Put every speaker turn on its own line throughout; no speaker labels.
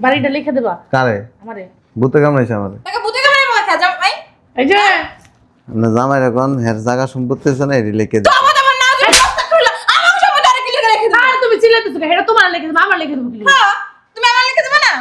বাড়িটা লিখে দেবা
কারে?
আমারে।
ভূতে কামড়াইছে আমারে।
তাকে ভূতে কামড়াইবো কা যাও ভাই।
এই যে
না জামাই এখন হের জায়গা সম্পত্তি আছে না এটি লিখে দে।
আমার আমার না যদি প্রস্তাব করলা আমার সম্পত্তি আর কি লিখে রেখে দিবা।
আর তুমি চিল্লাইতেছো কেন? এটা তোমার লিখে দেবা, আমার লিখে দেবো কি?
হ্যাঁ তুমি আমার লিখে দিবা না।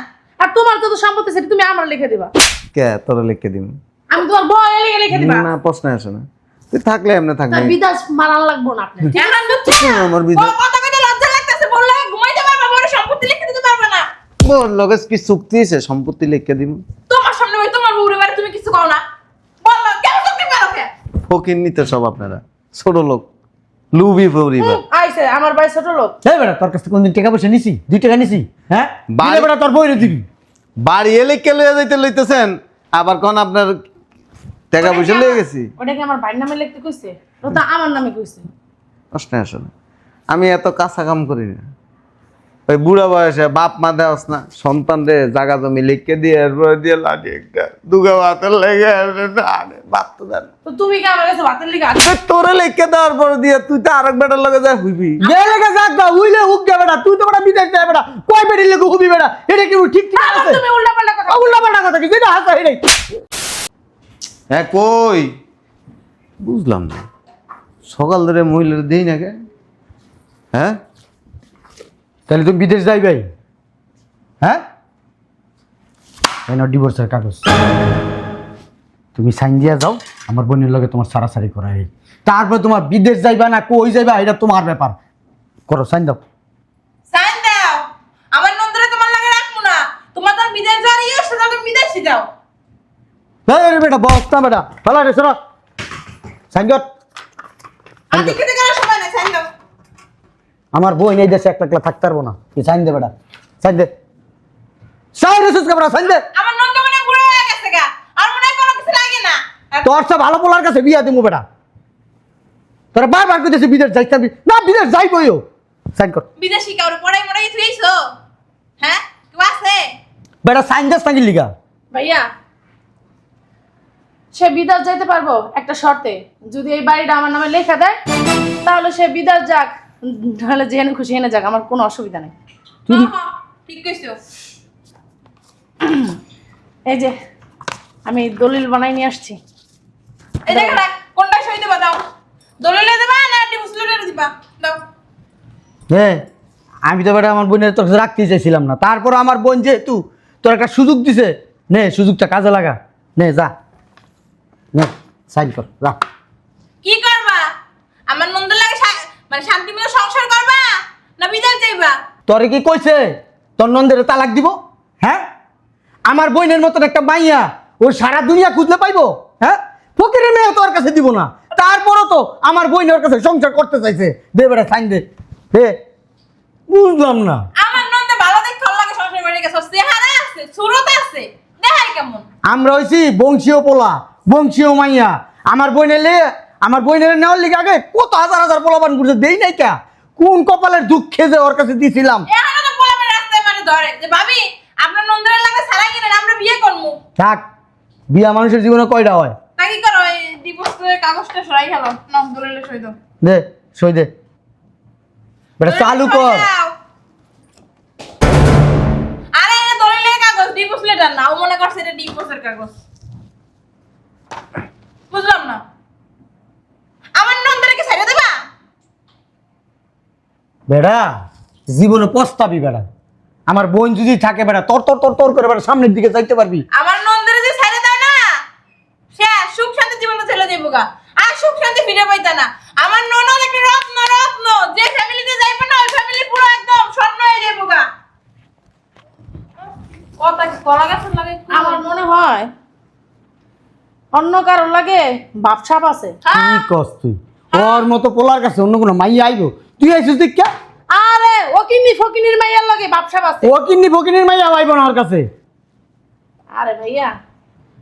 আর তোমার তো সম্পত্তি সেটা তুমি আমার লিখে দিবা।
কে তোরা লিখে দিম?
আমি তোমার বয় লিখে দিবা।
না প্রশ্ন আসে না। তুই থাকলে এমনি থাকবি।
তার বিদাস মারান লাগবো না আপনি।
এখন বুঝছো
আমার
ও
বিদায়
কথা কইতে লজ্জা লাগতেছে বললে ঘুমাইতে পারবা বড় সম্পত্তি লিখে দিতে পারবা না।
বল লগেস কি চুক্তি আছে সম্পত্তি লিখে দিম?
তোমার সামনে ভাই তোমার বউরে বারে তুমি কিছু কও না। বল কেন তুমি পারো কে?
ফকির নিতে সব আপনারা ছোট লোক লুবি পরিবার।
আইছে আমার ভাই ছোট লোক।
এই বেটা তোর কাছ থেকে কোনদিন টাকা পয়সা নিছি 2 টাকা নিছি হ্যাঁ দিলে বেটা তোর বইরে দিবি
বাড়ি এলে কে লইয়া যাইতে লইতেছেন আবার কোন আপনার টাকা পয়সা লয়ে গেছি।
ওটা কি আমার ভাইয়ের নামে লিখতে কইছে? ওটা আমার নামে কইছে।
প্রশ্ন আসে না। আমি এত কাঁচা কাম করি না। ওই বুড়া বয়সে বাপ মা দেওয়াস না সন্তান রে জাগা জমি লিখে দিয়ে এরপরে দিয়ে লাঠি একটা দুগা ভাতের লেগে বাপ তো দেন
তো তুমি কি আমার কাছে ভাতের লিখে
তোরে লিখে দেওয়ার পরে দিয়ে তুই তো আরেক বেটার লগে যা হইবি।
গেলে গে যাক গা উইলে হুক গে বেটা তুই তো বেটা বিদেশ যায় বেটা কই বেড়ি লেগে হুবি বেটা এটা কি ঠিক ঠিক আছে
তুমি উল্টাপাল্টা কথা
উল্টা পাল্টা কথা কি যেটা হাসা হেডাই
হ্যাঁ কই বুঝলাম না সকাল ধরে মহিলার দেই না কে? হ্যাঁ
তাহলে তুমি বিদেশ যাই ভাই হ্যাঁ এনো ডিভোর্সের কাগজ তুমি সাইন দিয়া যাও আমার বোনের লগে তোমার সারাসারি করাই তারপর তোমার বিদেশ যাইবা না কই যাইবা এটা তোমার ব্যাপার করো সাইন দাও
সাইন দাও। আমার নন্দরে তোমার লাগে রাখবো না। তোমার তো বিদেশ যাওয়ার ইয়ে আছে তুমি বিদেশে যাও।
এই বেটা বস্তা বেটা ভালো রে সরো সাইন কর
আর লিখে দিতে গেলে সময় নাই সাইন দাও।
আমার বোন এই দেশে একলা থাকতে পারবো না তুই সাইন দে বেটা সাইন দে সাইন রে সুস্কা বেটা সাইন দে
আমার নন্দ মনে বুড়ো হয়ে গেছে গা। আর মনে হয় কোনো কিছু লাগে না।
তোর সব ভালো পোলার কাছে বিয়া দিমু বেটা তোরা বারবার কইতেছিস বিদেশ যাইতে না বিদেশ যাইবইও সাইন কর
বিদেশি কাউরে পড়াই মড়াই থুইছো? হ্যাঁ কেউ আছে?
বেটা সাইন দে সাইন লিগা
ভাইয়া সে বিদেশ যাইতে পারবো একটা শর্তে, যদি এই বাড়িটা আমার নামে লেখা দেয় তাহলে সে বিদেশ যাক, নাহলে যেখানে খুশি এনে যাক, আমার কোনো অসুবিধা নেই।
হ্যাঁ, হ্যাঁ, ঠিক কইছো।
এই যে আমি দলিল বানাই নিয়ে আসছি।
এই দেখো না কোনটা সই দেবা দাও। দলিলে দেবা না ডিভোর্স দিবা? দাও।
হ্যাঁ আমি তো বেটা আমার বোনের তোর কাছে রাখতে চাইছিলাম না তারপর আমার বোন যেহেতু তোর একটা সুযোগ দিছে নে সুযোগটা কাজে লাগা নে যা নে সাইন কর যা
কি করবা? আমার নন্দ লাগে মানে শান্তিময় সংসার করবা না বিদেশ যাইবা?
তোরে কি কইছে তোর নন্দের তালাক দিব? হ্যাঁ আমার বোনের মতন একটা মাইয়া ওর সারা দুনিয়া খুঁজলে পাইবো? হ্যাঁ ফকিরের মেয়ে তোর কাছে দিব না তারপরও তো আমার বোনের কাছে সংসার করতে চাইছে দে বেটা সাইন দে হে বুঝলাম না
আমার নন্দ ভালো দেখতে ভালো লাগে সংসার করে গেছে। চেহারা আছে, সুরত আছে। দেখাই কেমন?
আমরা হইছি বংশীয় পোলা বংশীয় মাইয়া আমার বোনের নেওয়ার লিগে আগে কত হাজার হাজার পোলাপান ঘুরছে দেই নাই কা কোন কপালের দুঃখে যে ওর কাছে দিছিলাম
এখানে তো পোলাপের রাস্তায় মানে ধরে যে ভাবি আপনার নন্দরের লাগে সারা কিনে আমরা বিয়ে করবো।
থাক বিয়া মানুষের জীবনে কয়টা হয়
তা কি করো? এই ডিভোর্সের কাগজটা সরাই গেল না দলিলে সই দাও।
দে সই দে বেটা চালু কর
আরে এটা দলিলের কাগজ, ডিভোর্স লেটার না। ও মনে করছে এটা ডিভোর্সের কাগজ। বুঝলাম না। আমার নন্দরকে ছেড়ে দেবা?
বেটা জীবনে পস্তাবি বেটা আমার বোন যদি থাকে বেটা তোর তোর তোর তোর করে বেটা সামনের দিকে যাইতে পারবি
আমার নন্দরে যে ছেড়ে দাও না সে সুখ শান্তি জীবনে ছেড়ে দেবো গা। আর সুখ শান্তি ফিরে পাইতা না। আমার ননদ একটা রত্ন রত্ন, যে ফ্যামিলিতে যাইবে না ওই ফ্যামিলি পুরো একদম স্বর্ণ হয়ে যাবো গা। কথা কি কলা গাছের লাগে?
আমার মনে হয় অন্য কারোর লাগে বাপসাপ আছে।
কি কস তুই ওর মতো পোলার কাছে অন্য কোনো মাইয়া আইবো তুই আইছিস তুই কে
আরে ওকিনি ফকিনির মাইয়ার লাগে বাপসাপ আছে।
ও কিন্নি ফকিনির মাইয়া আইবো না ওর কাছে
আরে ভাইয়া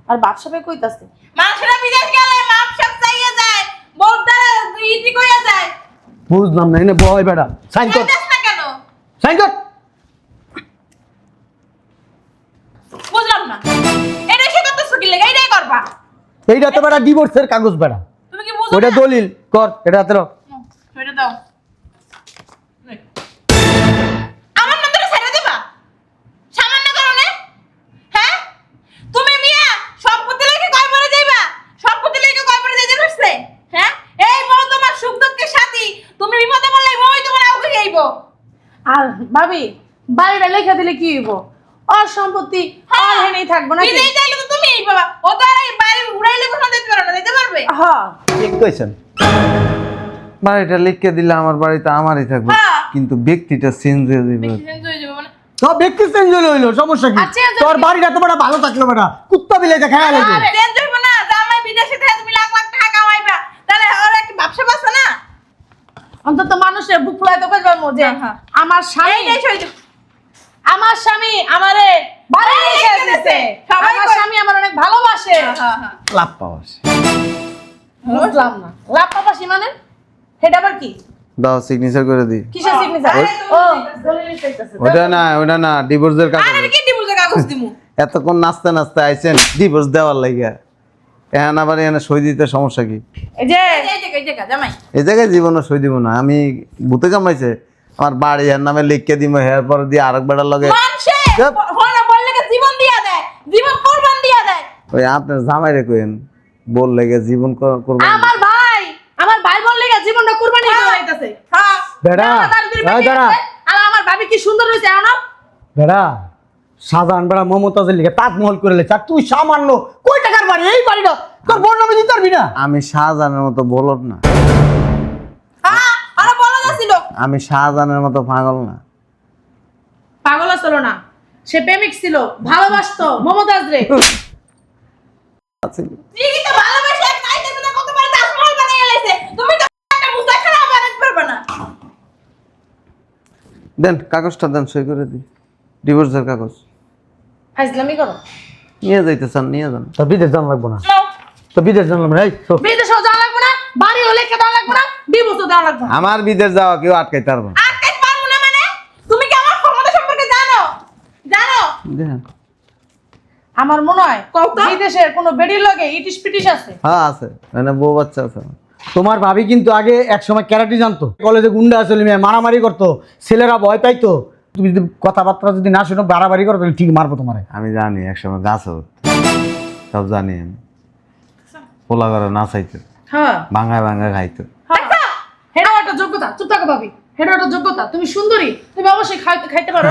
আর বাপসাপে কইতাছে
মানুষরা বিদেশ গেলে মাপ সব চাইয়ে যায়, বউদারে ইতি কইয়া যায়।
বুঝলাম না এনে বয় বেটা সাইন কর
দেখ না কেন?
সাইন কর
বুঝলাম না। এটাই সে করতেছো কি লেগে? এটাই করবা।
এইটা তো বেটা ডিভোর্সের কাগজ বেটা
তুমি কি বুঝো
ওইটা
না?
দলিল কর এটা হাতে রাখ।
এটা দাও। আমার নন্দরে ছেড়ে দেবা? সামান্য কারণ
ভাবি বাড়িটা লেখা দিলে কি হইব? ওর সম্পত্তি আর হেনেই থাকবো না।
বিদেশ যাইলে তো তুমিই বাবা, ও তো আর এই বাইরে উড়াইলে কোনো দিতে পারো না, দিতে পারবে?
হ্যাঁ
ঠিক কইছেন, বাড়িটা লিখে দিলে আমার বাড়িতে আমারই থাকবে,
হ্যাঁ।
কিন্তু ব্যক্তিটা চেঞ্জ হয়ে যাবে।
চেঞ্জ হয়ে যাবে মানে?
সব ব্যক্তি চেঞ্জ হইলো, সমস্যা কি?
আচ্ছা, আচ্ছা,
তোর বাড়িটা তো বড় ভালো থাকলো বেটা, কুত্তা বিলাইতে খায়া লাগে।
চেঞ্জ হইব না, জামাই বিদেশে থেকে তুমি লাখ লাখ টাকা কামাইবা, তাহলে ওর একটা ব্যবসা বাঁচে না?
অন্তত মানুষের বুক ফুলাই তো কইবার মজা।
হ্যাঁ।
আমার স্বামী
এইটাই সহ্য।
আমার স্বামী আমারে বাড়ি লিখে দিতে,
সবাই
আমার
কয়।
স্বামী আমার অনেক ভালোবাসে।
হ্যাঁ হ্যাঁ।
লাভ পাওয়া আছে।
বুঝলাম না লাভ পাবাসি মানে সেটা আবার কি?
দাও সিগনেচার করে দিই।
কিসের সিগনেচার?
আরে
ও দলিল চাইতাছে।
ওটা না ডিভোর্সের কাগজ।
আরে কি ডিভোর্সের কাগজ দিমু?
এতক্ষণ নাচতে নাচতে আইছেন ডিভোর্স দেওয়ার লাগিয়া, এখন আবার এখানে সই দিতে সমস্যা কি?
এই যে
এই জায়গা জামাই।
এই জায়গায় জীবনে সই দিব না আমি, ভূতে কামাইছে আমার বাড়ি এর নামে লিখকে দিব, হের পর দিয়ে আরেক বেটার লগে।
মানুষে
চুপ।
ফোনে বললে কি জীবন দিয়া দেয়, জীবন কুরবান দিয়া দেয়।
ওই আপনার জামাই রে কইেন বললে গে জীবন করবো।
আমার ভাই বললে কি জীবনটা কুরবানি করে যাইতাছে।
হ্যাঁ
বেটা এই দাঁড়া
আর আমার ভাবি কি সুন্দর হইছে এখন।
বেটা, সাজান বেড়া মমতাজের লিগে তাজমহল করে লেছে, আর তুই সামান্য কই টাকার বাড়ি, এই বাড়িটা তোর বোন নামে দিতে পারবি না?
আমি শাহজাহানের মতো বলদ না,
হ্যাঁ আরে বলা যাচ্ছিল।
আমি শাহজাহানের মতো পাগল না।
পাগল ছিল না, সে প্রেমিক ছিল, ভালোবাসতো মমতাজ রে।
ঠিকই তো ভালোবাসে, এক নাইতে না কতবার তাজমহল বানিয়ে লাইছে, তুমি তো একটা মুস্তাক খানা বানাতে পারবে না।
দেন কাগজটা দেন, সই করে দিই, ডিভোর্সের কাগজ।
ফাইজলামি করো।
নিয়ে যাইতে চান নিয়ে যান।
তোর বিদেশ জানা লাগবো না,
নাও।
তোর বিদেশ জানা লাগবো না। এই তো
বিদেশেও যাওয়া লাগবে না, বাড়িও লেখা দেওয়া লাগবে না, ডিভোর্সও দেওয়া লাগবে না।
আমার বিদেশ যাওয়া কেউ আটকাইতে পারবো না।
আটকাইতে পারবো না মানে? তুমি কি আমার ক্ষমতা সম্পর্কে জানো? জানো?
দেখেন।
আমার মনে হয়
কও তো।
বিদেশের কোনো বেডির লগে ইটিস পিটিস আছে।
হ্যাঁ আছে, মানে বউ বাচ্চা আছে।
তোমার ভাবি কিন্তু আগে এক সময় ক্যারাটি জানতো, কলেজে গুন্ডা আসলে মেয়ে মারামারি করতো, ছেলেরা ভয় পাইতো। তুমি যদি কথাবার্তা যদি না শুনো বাড়াবাড়ি করো তাহলে ঠিক মারবো তোমারে।
আমি জানি একসময় গাছ সব জানি আমি। পোলা করে নাচাইতো,
হ্যাঁ
ভাঙায় ভাঙায় খাইতো।
হেডাও একটা যোগ্যতা। চুপ থাকো ভাবি, হেডাও একটা যোগ্যতা। তুমি সুন্দরী, তুমি অবশ্যই খাইতে পারো।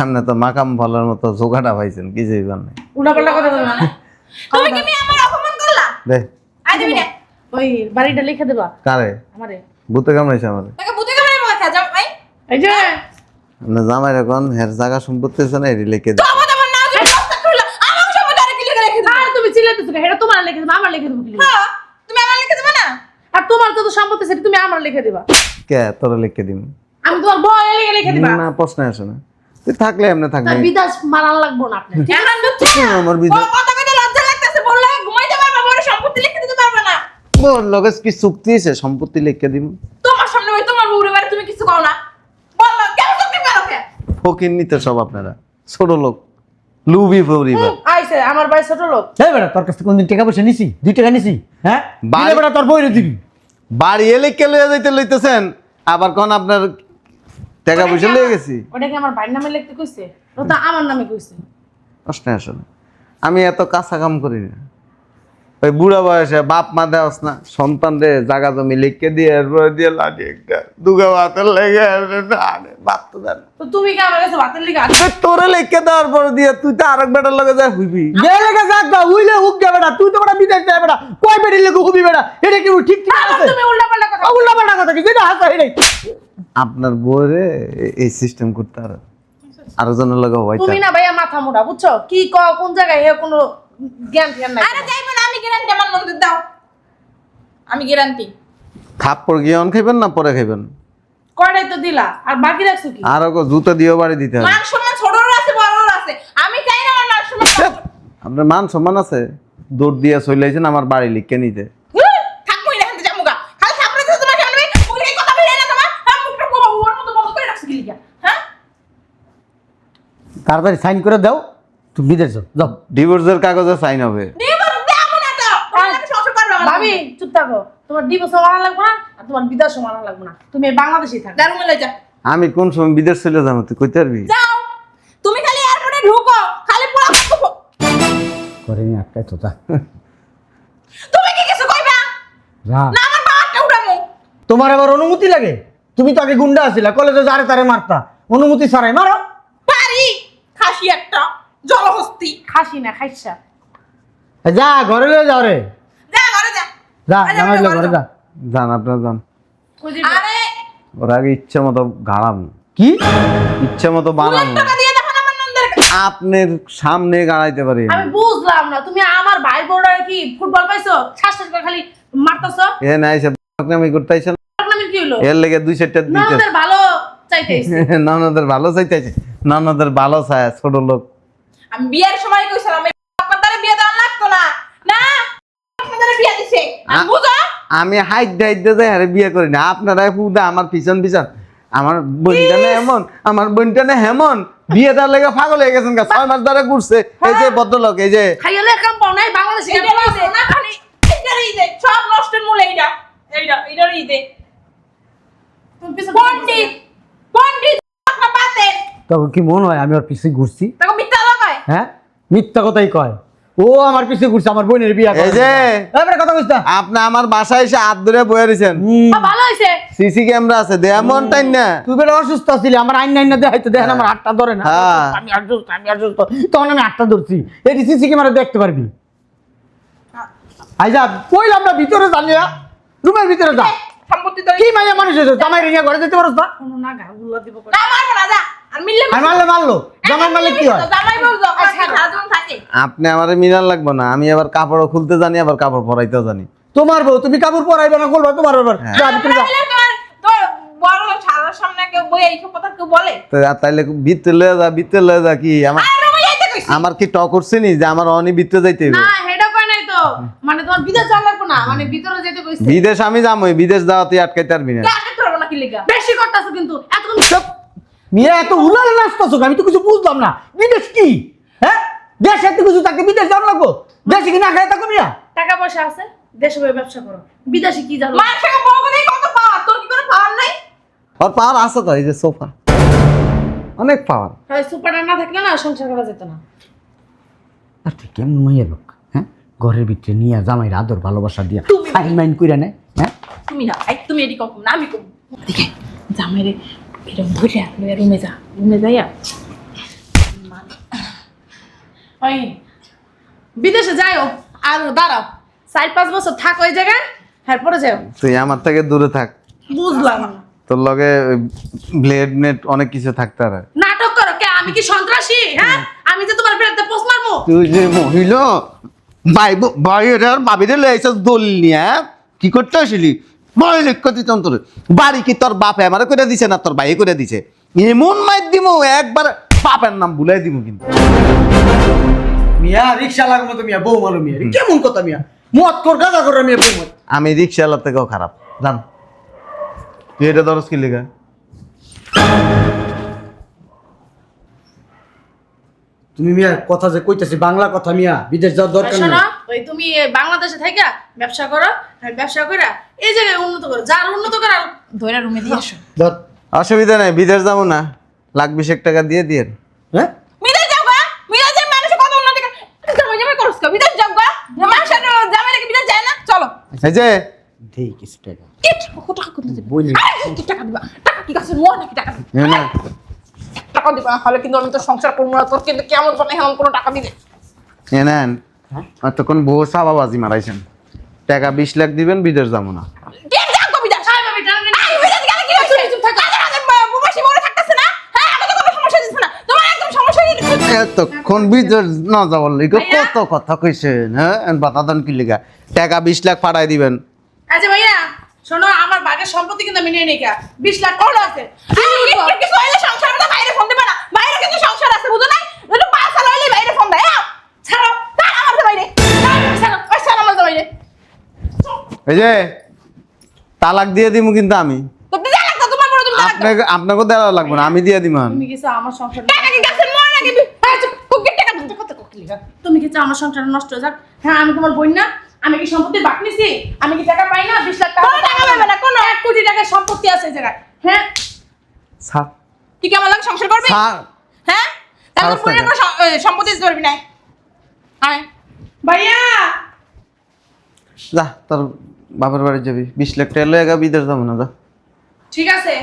আপনি তো মাকাম ফলের মতো জোগাটা পাইছেন, কি যাইবার নাই।
উল্টাপাল্টা কথা বলবে না।
তুমি কি আমার অপমান করলা?
দে
আই দিবি না।
ওই বাড়িটা লিখে দেবা
কারে
আমারে।
ভূতে কামড়াইছে আমারে।
তাকে বুঝে কেমন বলা জামাই?
এই যে
আপনি জামাই এখন হের জায়গা সম্পত্তি আছে না, এটি লিখে
তো
দেন।
আমার না যদি মুস্তাক করলা, আমার সম্পর্কে আর কি লিখে রেখে দিবা?
আর তুমি চিল্লাইতেছো কেন? হেডা তোমার লিখে দেবা, আমার লিখে দেবো কি?
হ্যাঁ, তুমি আমার লিখে দিবা না?
আর তোমার তো সম্পত্তি সেটা তুমি আমার লিখে দিবা।
কে তোরা লিখে দিন
আমি তোমার বয় লিখে দিবা।
না, প্রশ্ন আসে না। তুই থাকলে এমনি থাকবি।
তার বিদাস মারান লাগবো না আপনি।
এখন বুঝছো?
আমার বিদেশ
কথা কইতে লজ্জা লাগতেছে, বললে ঘুমাইতে পারবা, বড় সম্পত্তি লিখে দিতে পারবা না।
বল লগেস কি চুক্তি আছে সম্পত্তি লিখে দিব?
তোমার সামনে ওই তোমার বউরে বাড়ি তুমি কিছু কও না। বলো কেন তুমি পারো কে?
ফকির নিতে সব আপনারা, ছোট লোক, লুবি পরিবার।
আইছে আমার ভাই ছোট লোক।
এই বেটা, তোর কাছে কোনদিন টাকা পয়সা নিছি? 2 টাকা নিছি? হ্যাঁ
বাড়ি-
দিলে বেটা তোর বইরে দিবি।
বাড়ি এলে কে লইয়া যাইতে লইতেছেন, আবার কোন আপনার টাকা পয়সা লইয়া গেছি?
ওটা কি আমার ভাইয়ের নামে লিখতে কইছে? ওটা আমার নামে কইছে।
প্রশ্ন আসে না। আমি এত কাঁচা কাম করি না। ওই বুড়া বয়সে বাপ মা দেওয়াস না, সন্তান রে জাগা জমি লিখকে দিয়ে এরপরে দিয়ে লাঠি একটা দুগা ভাতের লেগে বাপ তো দেন।
তো তুমি কি আমার কাছে ভাতের লিখে
তোরে লিখকে দেওয়ার পরে দিয়ে তুই তো আরেক বেটার লগে যা হইবি।
গেলে গে যাক গা, উইলে হুক গে বেটা, তুই তো বেটা বিদেশ যায় বেটা, কয় বেড়ি লেগে হুবি বেটা, এটা কি ঠিক ঠিক আছে?
তুমি উল্টাপাল্টা কথা
উল্লা পাল্টা কথা কি যেটা হাসা হেডে।
আপনার বউরে এই সিস্টেম করতে আরো জনের লগে হইতা।
তুমি না ভাইয়া মাথা মোটা, বুঝছো? কি কোন জায়গায় হে কোনো জ্ঞান জ্ঞান নাই।
আরে যাইবে না, আমি গ্যারান্টি আমার মন্দির দাও। আমি গ্যারান্টি।
থাপ্পড় গিয়ে অন খাইবেন না পরে খাইবেন?
কয়টাই তো দিলা, আর বাকি রাখছো কি?
আরো জুতো দিয়েও বাড়ি দিতে হবে।
মান সম্মান ছোটরও আছে বড়রও আছে। আমি চাই না আমার মান সম্মান।
আপনার মান সম্মান আছে, দৌড় দিয়ে চলেছেন আমার বাড়ি লিখকে নিতে।
থাকবই না, হাতে জামুগা। খালি সামনে তো তোমার সামনে মুখে কথা বলে না তোমার। হ্যাঁ, মুখটা পুরো ওর মতো বন্ধ করে রাখছ কি লিগা? হ্যাঁ?
তাড়াতাড়ি সাইন করে দাও, তুমি বিদেশ যাও, যাও।
ডিভোর্সের কাগজে সাইন হবে।
দেবো দেবো না তো। তোমাকে শ্বশুর করবে আমার।
ভাবি চুপ থাকো। তোমার ডিভোর্সও মানা লাগবে না, আর তোমার বিদেশও মানা লাগবে না। তুমি এই বাংলাদেশেই থাকো।
দারুণ লই যা।
আমি কোন সময় বিদেশ চলে যাবো তুই কইতে পারবি?
যাও। তুমি খালি এয়ারপোর্টে ঢুকো। খালি পোলা পাকো।
করে নি একটাই তো যা।
তুমি কি কিছু কইবা?
যা।
না আমার বাবাকে উঠামু।
তোমার আবার অনুমতি লাগে? তুমি তো আগে গুন্ডা আছিলা, কলেজে যারে তারে মারতা, অনুমতি ছাড়াই মারো।
পারি খাসি একটা জলহস্তি।
খাসি না খাইছা।
যা ঘরে লয়ে যাও রে।
যা ঘরে যা।
যা
আরে
জামাই
ঘরে
ঘরে
যা।
যা।
যান আপনার যান।
আরে
ওর আগে ইচ্ছে মতো গাড়াম,
কি
ইচ্ছে মতো বানাম,
টাকা দিয়ে দেখো না আমার নন্দের কাছে।
আপনার সামনে গাড়াইতে পারি।
আমি বুঝলাম না তুমি আমার ভাই বোনরা কি ফুটবল পাইছো? শ্বাস করে খালি মারতাছো।
এ নাই সে বাকনামি করতেছেন,
নামের কি হলো?
এর লেগে 2-4টা দিতে
ননদের ভালো চাইতেছি।
ননদের ভালো চাইতেছে, ননদের ভালো চায় ছোট লোক।
আমি বিয়ের সময় কইছিলাম এই আপনার দ্বারা বিয়ে দেওয়া লাগতো না। না আপনার দ্বারা বিয়ে দিছে। আমি বুঝা
আমি হাইট হাইট দিয়ে আরে বিয়ে করি না, আপনারা পুদা আমার পিছন পিছন। আমার বোনটা না এমন, আমার বোনটা না হেমন, বিয়ে দেওয়ার লেগে পাগল হয়ে গেছেন। 6 মাস ধরে ঘুরছে এই যে ভদ্রলোক, এই যে
খাইলে কাম পাও নাই বাংলাদেশে
এইটা রইছে না খালি এইটারই দে সব নষ্টের মূল এইটা। এইটারই দে।
তুমি পিছন
পণ্ডিত পণ্ডিত আপনার পাতে
তখন কি মনে হয় আমি ওর পিছে ঘুরছি?
তাকে মিথ্যা লাগায়।
হ্যাঁ মিথ্যা কথাই কয়। ও আমার পিছে ঘুরছে, আমার বোনের বিয়ে
এই যে
এবারে কথা কইছ না।
আপনি আমার বাসায় এসে হাত ধরে বয়ে রয়েছেন,
ভালো হইছে।
সিসি ক্যামেরা আছে, দেয়া মন তাই না?
তুই বেলা অসুস্থ ছিলি, আমার আইন নাইন না দেখাইতে দেখেন আমার হাতটা ধরে না।
হ্যাঁ।
আমি অসুস্থ তখন আমি হাতটা ধরছি। এই সিসি ক্যামেরা দেখতে পারবি। আইজা কইলাম না ভিতরে জানিয়া, রুমের ভিতরে যা।
সম্পত্তি তো
কি মাইয়া মানুষ হয়েছে, জামাই রেঙে ঘরে যেতে পারছ না?
কোনো না গাগুলো দিব করে।
না মারবো না যা। আর মিললে
আর মারলে মারলো, জামাই মারলে কি হয়?
জামাই বলছো সারাজন থাকে।
আপনি আমারে মিলান লাগবো না, আমি আবার কাপড়ও খুলতে জানি, আবার কাপড় পরাইতেও জানি।
তোমার বউ, তুমি কাপড় পরাইবে না, করবা তোমার ব্যাপার। যা ভিতরে যা।
তাহলে তোর বড় সারার সামনে কেউ বই এইসব কথা কেউ বলে?
তো তাইলে ভিতরে লয়ে যা, ভিতরে লয়ে যা। কি আমার
আর রুমে যাইতে কইছি।
আমার কি টক করছে নি যে আমার অনি ভিতরে যাইতে হইব?
না হেডা কই নাই তো। মানে তোমার বিদেশ যাওয়া লাগবে না, মানে ভিতরে যেতে কইছে।
বিদেশ আমি যামই, বিদেশ যাওয়া তুই আটকাইতে পারবি না।
আগে ধরবো না কি লিগা?
বেশি করতেছো কিন্তু এতক্ষণ
চুপ। মিয়া এত উলাল নাচতেছো, আমি তো কিছু বুঝলাম না। বিদেশ কি? হ্যাঁ দেশে এত কিছু থাকতে বিদেশ যাওয়া লাগবো? দেশে কি না খাই থাকো মিয়া?
টাকা পয়সা আছে, দেশে বই ব্যবসা করো। বিদেশে কি যাবো?
মানুষকে বলবো দেই কত পাওয়ার, তোর কি কোনো পাওয়ার নাই?
ওর পাওয়ার আছে তো, এই যে সোফা, অনেক পাওয়ার।
হয় সুপারটা না থাকলে না সংসার করা যেত না।
আর তুই কেমন মাইয়া লোক? হ্যাঁ ঘরের ভিতরে নিয়ে জামাইয়ের আদর ভালোবাসা দিয়া
তুমি-
ফাইন মাইন কইরা নে। হ্যাঁ
তুমি না, এই তুমি এডি কম না আমি কম। দেখে জামাইরে এরকম ধরে রুমে যা, রুমে যাইয়া
ওই বিদেশে যাইও আর দাঁড়াও 4-5 বছর থাক ওই জায়গায়, এরপরে যাও।
তুই আমার থেকে দূরে থাক,
বুঝলাম না।
তোর লগে ব্লেড নেট অনেক কিছু থাকতে পারে।
নাটক করো কে? আমি কি সন্ত্রাসী? হ্যাঁ আমি যে তোমার বিরুদ্ধে পোস্ট মারবো?
তুই যে মহিলা বাইরে বাবিরে লয়ে আইছস দলিল নিয়ে, হ্যাঁ? কি করতে আসলি? বড় লিখ দিতাম তোর বাড়ি কি তোর বাপে আমারে করে দিছে না তোর ভাই করে দিছে? এমন মাইর দিমু একবার বাপের নাম ভুলাই দিমু কিন্তু।
মিয়া রিকশা লাগার মতো মিয়া বউ মারো মিয়া, কেমন কথা মিয়া? মত কর গাদা কর মিয়া বউ মার।
আমি রিক্সাওয়ালার থেকেও খারাপ জান। তুই এটা দরস কি লেখা?
তুমি মিয়া কথা যে কইতেছি বাংলা কথা মিয়া, বিদেশ যাওয়ার দরকার
শোনো,
নেই।
ওই তুমি বাংলাদেশে থাইকা ব্যবসা করো, আর ব্যবসা কইরা এই জায়গায় উন্নত করো। যার উন্নত করার
ধরে রুমে দিয়ে আসো।
ধর
অসুবিধা নাই, বিদেশ যাবো না, লাখ 20 টাকা দিয়ে দিয়ে।
হ্যাঁ
বিদেশ যাও গা, বিদেশ যে মানুষ কত উন্নতি করে। জামাই জামাই করছ কা? বিদেশ যাও গা। মানুষ জামাই রেখে বিদেশ যায় না? চলো।
এই যে
দেই কিছু টাকা
কি টাকা কোন দিবে?
বই নেই।
কি টাকা দিবা? টাকা কি কাছে মোর নাকি টাকা?
এ না,
টাকা দিবা হলে কিন্তু আমি তো সংসার করব না। তোর কিন্তু কেমন জানে এমন কোনো টাকা দিবে?
এ নেন, তখন বউ সাবাবাজি মারাইছেন। টাকা 20 লাখ দিবেন, বিদেশ যাবো না।
কে যাও গো বিদেশ?
আয় ভাবি টাকা নিয়ে
আই বিদেশ গেলে কি হইছে? চুপ থাক। বুবাসী বড় থাকতেছে না? হ্যাঁ আমি তো কোনো সমস্যা দিছ না। তোমার একদম সমস্যা নেই।
এতক্ষণ বিদেশ না যাওয়ার লিগে কত কথা কইছেন, হ্যাঁ? বাতাদান কি লিগা? টাকা 20 লাখ পাঠাই দিবেন।
আচ্ছা ভাইয়া শোনো, আমার ভাগের সম্পত্তি কিন্তু আমি নিয়ে নিকা 20 লাখ টাকা আছে।
কিছু হইলে সংসার তো বাইরে ফোন দিবা না। বাইরে কিন্তু সংসার আছে বুঝো না? একটু পাঁচা লইলে বাইরে ফোন দেয়। ছাড়ো, ছাড় আমার বাইরে। ছাড়ো, ছাড়ো আমার বাইরে।
এই যে তালাক দিয়ে দিমু কিন্তু আমি।
তো দিদা লাগতো তোমার বড় তুমি
আপনাকে আপনাকে দেওয়া লাগবে না, আমি দিয়ে দিমু।
তুমি কি চাও আমার সংসার
টাকা কি গাছের মোড় নাকি? হ্যাঁ চুপ, কুকির টাকা দিতে কত কুকির টাকা।
তুমি কি চাও আমার সংসার নষ্ট হয়ে যাক? হ্যাঁ আমি তোমার বোন না? আমি কি সম্পত্তি বাক নিছি? আমি কি টাকা পাই না? 20 লাখ টাকা
কোনো টাকা পাবে না, কোনো।
1 কোটি টাকার সম্পত্তি আছে এই জায়গায়। হ্যাঁ
স্যার
তুই কি আমার লাগে সংসার করবি?
স্যার
হ্যাঁ তাহলে
খারাপ
পুরো
টাকা।
সম্পত্তি দিতে পারবি না। আয়
ভাইয়া
যা তোর বাপের বাড়ি যাবি, 20 লাখ টাকা লয়ে গা বিদেশ যাবো না, যা।
ঠিক আছে,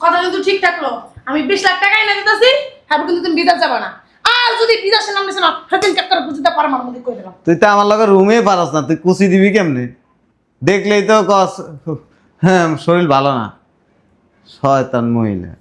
কথা কিন্তু ঠিক থাকলো। আমি 20 লাখ টাকা এনে দিতেছি, হ্যাঁ কিন্তু তুমি বিদেশ যাবা না। আর যদি বিদেশের নাম নিছ না, সেদিন চেক করে বুঝতে পারো আমার মধ্যে কই দিলাম।
তুই তো আমার লগে রুমে পারস না, তুই কুচি দিবি কেমনে? দেখলেই তো কস হ্যাঁ শরীর ভালো না, শয়তান মহিলা।